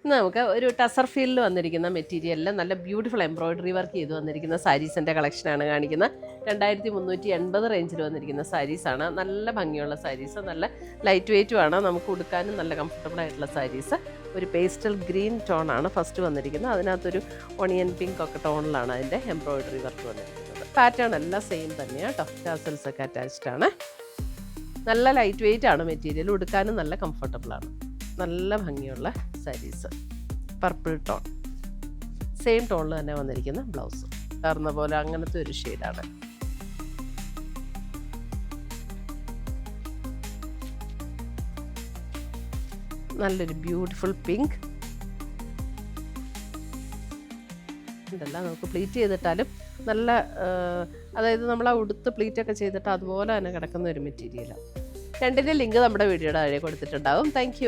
നമുക്ക് ഒരു ടസർ ഫീൽഡിൽ വന്നിരിക്കുന്ന മെറ്റീരിയലിൽ നല്ല ബ്യൂട്ടിഫുൾ എംബ്രോയിഡറി വർക്ക് ചെയ്ത് വന്നിരിക്കുന്ന സാരീസിൻ്റെ കളക്ഷനാണ് കാണിക്കുന്നത്. 2380 റേഞ്ചിൽ വന്നിരിക്കുന്ന സാരീസാണ്. നല്ല ഭംഗിയുള്ള സാരീസ്, നല്ല ലൈറ്റ് വെയ്റ്റുമാണ്, നമുക്ക് ഉടുക്കാനും നല്ല കംഫർട്ടബിൾ ആയിട്ടുള്ള സാരീസ്. ഒരു പേസ്റ്റൽ ഗ്രീൻ ടോണാണ് ഫസ്റ്റ് വന്നിരിക്കുന്നത്. അതിനകത്തൊരു ഓണിയൻ പിങ്ക് ഒക്കെ ടോണിലാണ് അതിൻ്റെ എംബ്രോയിഡറി വർക്ക് വന്നിരിക്കുന്നത്. പാറ്റേൺ എല്ലാം സെയിം തന്നെയാണ് കേട്ടോ. ടാസൽസ് ഒക്കെ അറ്റാച്ച്ഡ് ആണ്. നല്ല ലൈറ്റ് വെയ്റ്റ് ആണ് മെറ്റീരിയൽ, ഉടുക്കാനും നല്ല കംഫർട്ടബിളാണ്. നല്ല ഭംഗിയുള്ള സാരീസ്. പർപ്പിൾ ടോൺ, സെയിം ടോണിൽ തന്നെ വന്നിരിക്കുന്ന ബ്ലൗസ്, കറന്ന പോലെ അങ്ങനത്തെ ഒരു ഷെയ്ഡാണ്. നല്ലൊരു ബ്യൂട്ടിഫുൾ പിങ്ക്. ഇതല്ല നമുക്ക് പ്ലീറ്റ് ചെയ്തിട്ടാലും നല്ല, അതായത് നമ്മൾ ആ ഉടുത്ത് പ്ലീറ്റൊക്കെ ചെയ്തിട്ട് അതുപോലെ തന്നെ കിടക്കുന്ന ഒരു മെറ്റീരിയലാണ്. രണ്ടിൻ്റെ ലിങ്ക് നമ്മുടെ വീഡിയോയുടെ താഴെ കൊടുത്തിട്ടുണ്ടാവും. താങ്ക്